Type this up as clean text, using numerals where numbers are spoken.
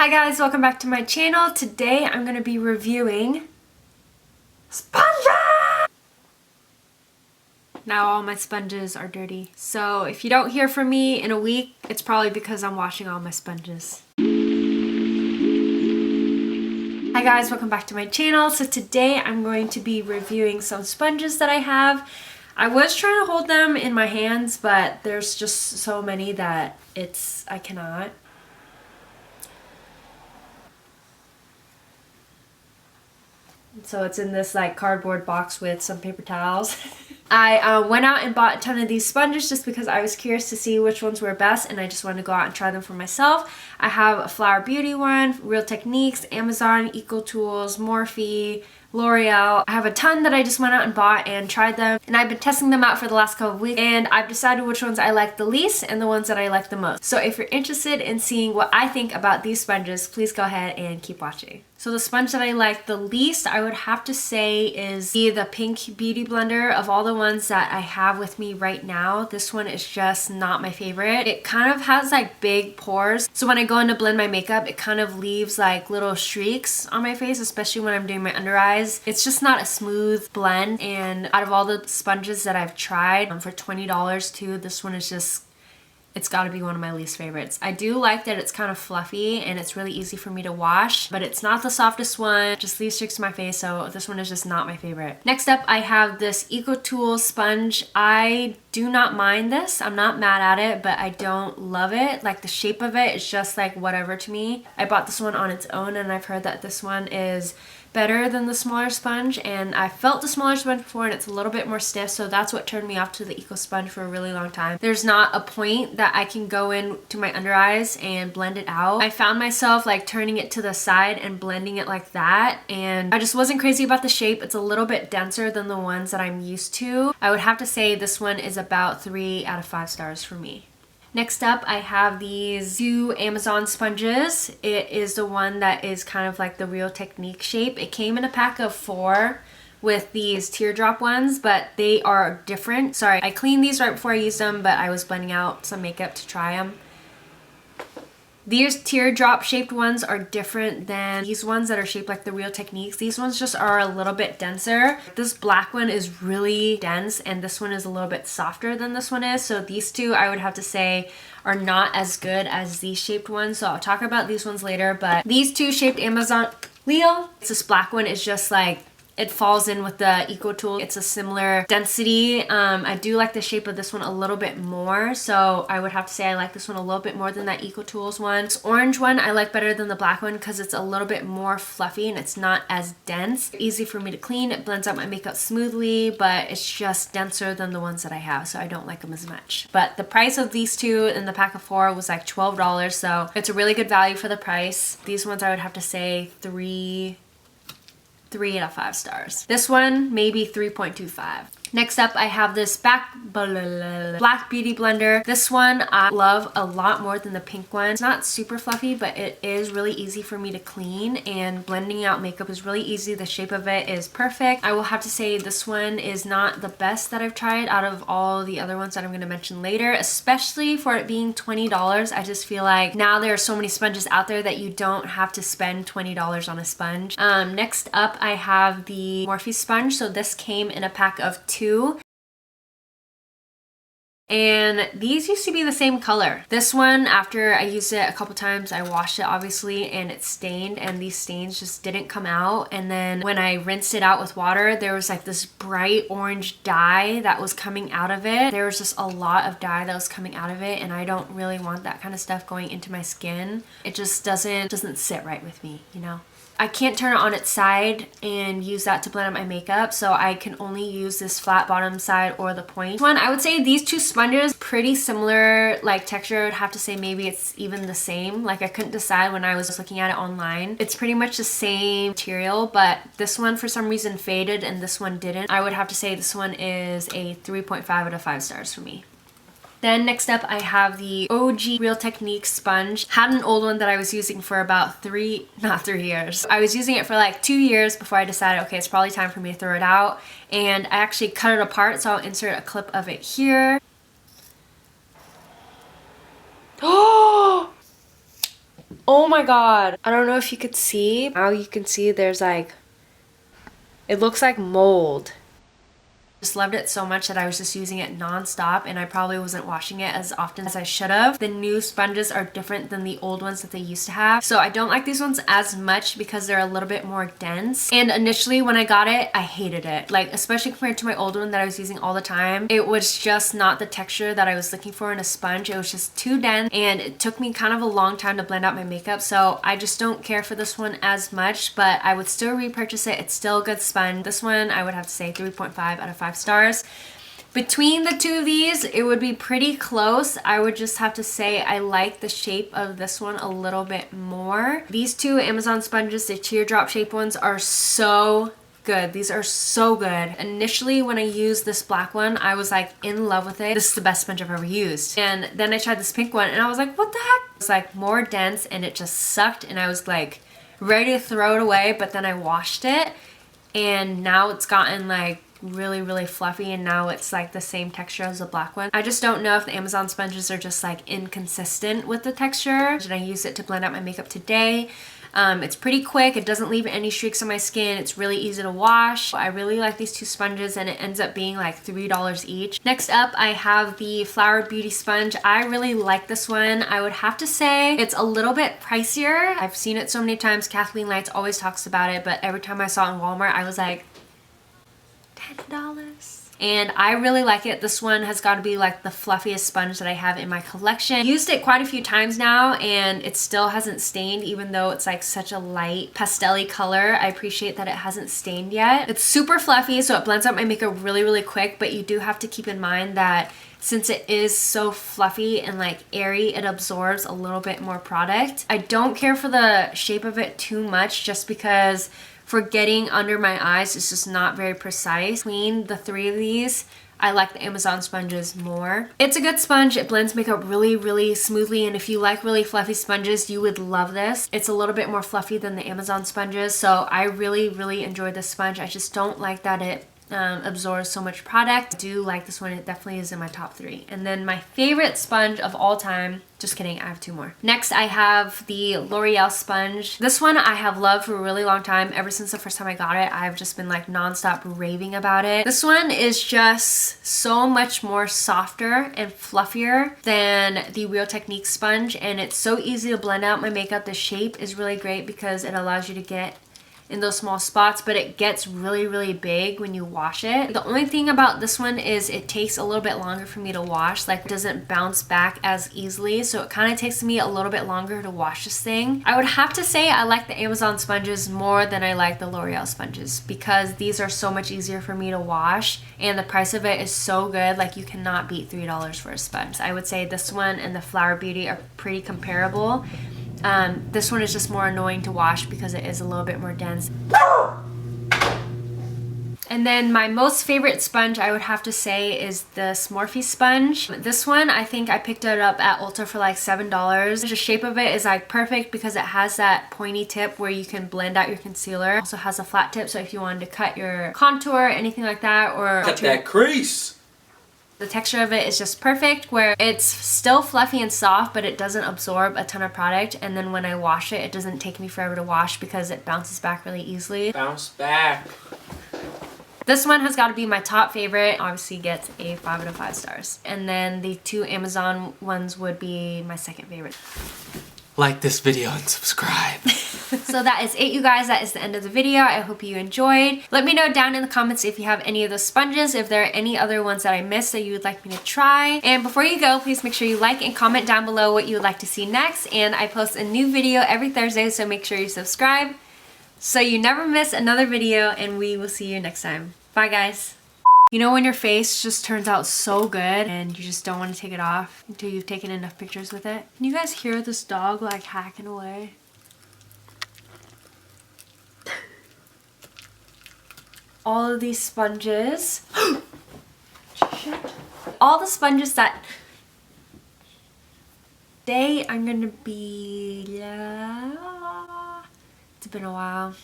Hi guys, welcome back to my channel. Today I'm going to be reviewing sponges! Now all my sponges are dirty. So if you don't hear from me in a week, it's probably because I'm washing all my sponges. Hi guys, welcome back to my channel. So today I'm going to be reviewing some sponges that I have. I was trying to hold them in my hands, but there's just so many that I cannot. So it's in this like cardboard box with some paper towels. I went out and bought a ton of these sponges just because I was curious to see which ones were best, and I just wanted to go out and try them for myself. I have a Flower Beauty one, Real Techniques, Amazon, XOXO, Morphe, Loreal. I have a ton that I just went out and bought and tried them, and I've been testing them out for the last couple of weeks, and I've decided which ones I like the least and the ones that I like the most. So if you're interested in seeing what I think about these sponges, please go ahead and keep watching. So the sponge that I like the least, I would have to say, is the Pink Beauty Blender. Of all the ones that I have with me right now, this one is just not my favorite. It kind of has like big pores, so when I go in to blend my makeup, it kind of leaves like little streaks on my face, especially when I'm doing my under eyes. It's just not a smooth blend, and out of all the sponges that I've tried, for $20 too, this one is just, it's got to be one of my least favorites. I do like that it's kind of fluffy and it's really easy for me to wash, but it's not the softest one. It just leaves streaks to my face, so this one is just not my favorite. Next up, I have this XOXO sponge. I do not mind this. I'm not mad at it, but I don't love it. Like the shape of it is just like whatever to me. I bought this one on its own, and I've heard that this one is better than the smaller sponge, and I felt the smaller sponge before and it's a little bit more stiff, so that's what turned me off to the Eco sponge for a really long time. There's not a point that I can go in to my under eyes and blend it out. I found myself like turning it to the side and blending it like that, and I just wasn't crazy about the shape. It's a little bit denser than the ones that I'm used to. I would have to say this one is about 3 out of 5 stars for me. Next up, I have these two Amazon sponges. It is the one that is kind of like the Real Technique shape. It came in a pack of 4 with these teardrop ones, but they are different. Sorry, I cleaned these right before I used them, but I was blending out some makeup to try them. These teardrop shaped ones are different than these ones that are shaped like the Real Techniques. These ones just are a little bit denser. This black one is really dense, and this one is a little bit softer than this one is. So these two, I would have to say, are not as good as these shaped ones. So I'll talk about these ones later, but these two shaped Amazon Leo, this black one is just like, it falls in with the XOXO. It's a similar density. I do like the shape of this one a little bit more, so I would have to say I like this one a little bit more than that XOXO one. This orange one I like better than the black one because it's a little bit more fluffy and it's not as dense. Easy for me to clean. It blends out my makeup smoothly, but it's just denser than the ones that I have, so I don't like them as much. But the price of these two in the pack of 4 was like $12, so it's a really good value for the price. These ones I would have to say 3 out of 5 stars. This one, maybe 3.25. Next up, I have this Black Beauty Blender. This one I love a lot more than the pink one. It's not super fluffy, but it is really easy for me to clean, and blending out makeup is really easy. The shape of it is perfect. I will have to say this one is not the best that I've tried out of all the other ones that I'm going to mention later, especially for it being $20. I just feel like now there are so many sponges out there that you don't have to spend $20 on a sponge. Next up, I have the Morphe Sponge. So this came in a pack of 2. And these used to be the same color. This one, after I used it a couple times, I washed it obviously, and it stained, and these stains just didn't come out. And then when I rinsed it out with water, there was like this bright orange dye that was coming out of it. There was just a lot of dye that was coming out of it, and I don't really want that kind of stuff going into my skin. It just doesn't sit right with me, you know? I can't turn it on its side and use that to blend out my makeup, so I can only use this flat bottom side or the point one. I would say these two sponges, pretty similar like texture. I would have to say maybe it's even the same. Like I couldn't decide when I was looking at it online. It's pretty much the same material, but this one for some reason faded and this one didn't. I would have to say this one is a 3.5 out of 5 stars for me. Then next up, I have the OG Real Technique sponge. Had an old one that I was using for about not 3 years. I was using it for like 2 years before I decided, okay, it's probably time for me to throw it out. And I actually cut it apart, so I'll insert a clip of it here. Oh Oh my god. I don't know if you could see. Now you can see there's like, it looks like mold. Just loved it so much that I was just using it non-stop, and I probably wasn't washing it as often as I should have. The new sponges are different than the old ones that they used to have, so I don't like these ones as much because they're a little bit more dense. And initially when I got it, I hated it, like especially compared to my old one that I was using all the time. It was just not the texture that I was looking for in a sponge. It was just too dense, and it took me kind of a long time to blend out my makeup, so I just don't care for this one as much, but I would still repurchase it. It's still a good sponge. This one I would have to say 3.5 out of 5 stars. Between the two of these, it would be pretty close. I would just have to say I like the shape of this one a little bit more. These two Amazon sponges, the teardrop shape ones, are so good. These are so good. Initially when I used this black one, I was like in love with it. This is the best sponge I've ever used. And then I tried this pink one and I was like, what the heck? It's like more dense and it just sucked, and I was like ready to throw it away, but then I washed it and now it's gotten like really fluffy, and now it's like the same texture as the black one. I just don't know if the Amazon sponges are just like inconsistent with the texture. And I used it to blend out my makeup today. It's pretty quick. It doesn't leave any streaks on my skin. It's really easy to wash. I really like these two sponges, and it ends up being like $3 each. Next up, I have the Flower Beauty sponge. I really like this one. I would have to say it's a little bit pricier. I've seen it so many times. Kathleen Lights always talks about it, but every time I saw it in Walmart, I was like, $10. And I really like it. This one has got to be like the fluffiest sponge that I have in my collection. Used it quite a few times now, and it still hasn't stained, even though it's like such a light pastel-y color. I appreciate that it hasn't stained yet. It's super fluffy, so it blends out my makeup really quick, but you do have to keep in mind that since it is so fluffy and like airy, it absorbs a little bit more product. I don't care for the shape of it too much, just because for getting under my eyes, it's just not very precise. Between the three of these, I like the Amazon sponges more. It's a good sponge. It blends makeup really smoothly, and if you like really fluffy sponges, you would love this. It's a little bit more fluffy than the Amazon sponges, so I really enjoyed this sponge. I just don't like that it absorbs so much product. I do like this one. It definitely is in my top 3. And then my favorite sponge of all time, just kidding, I have 2 more. Next, I have the L'Oreal sponge. This one I have loved for a really long time. Ever since the first time I got it, I've just been like non-stop raving about it. This one is just so much more softer and fluffier than the Real Technique sponge, and it's so easy to blend out my makeup. The shape is really great because it allows you to get in those small spots, but it gets really big when you wash it. The only thing about this one is it takes a little bit longer for me to wash. Like, it doesn't bounce back as easily, so it kind of takes me a little bit longer to wash this thing. I would have to say I like the Amazon sponges more than I like the L'Oreal sponges, because these are so much easier for me to wash, and the price of it is so good. Like, you cannot beat $3 for a sponge. I would say this one and the Flower Beauty are pretty comparable. This one is just more annoying to wash because it is a little bit more dense. And then my most favorite sponge, I would have to say, is this Morphe Sponge. This one, I think I picked it up at Ulta for like $7. The shape of it is like perfect because it has that pointy tip where you can blend out your concealer. It also has a flat tip, so if you wanted to cut your contour, anything like that, or cut that crease. The texture of it is just perfect, where it's still fluffy and soft, but it doesn't absorb a ton of product. And then when I wash it, it doesn't take me forever to wash because it bounces back really easily. Bounce back. This one has got to be my top favorite. Obviously gets a 5 out of 5 stars. And then the 2 Amazon ones would be my second favorite. Like this video and subscribe. So that is it, you guys. That is the end of the video. I hope you enjoyed. Let me know down in the comments if you have any of those sponges, if there are any other ones that I missed that you would like me to try. And before you go, please make sure you like and comment down below what you would like to see next. And I post a new video every Thursday, so make sure you subscribe so you never miss another video, and we will see you next time. Bye, guys. You know when your face just turns out so good and you just don't want to take it off until you've taken enough pictures with it? Can you guys hear this dog like hacking away? All of these sponges. Shit. All the sponges that they are gonna be. It's been a while.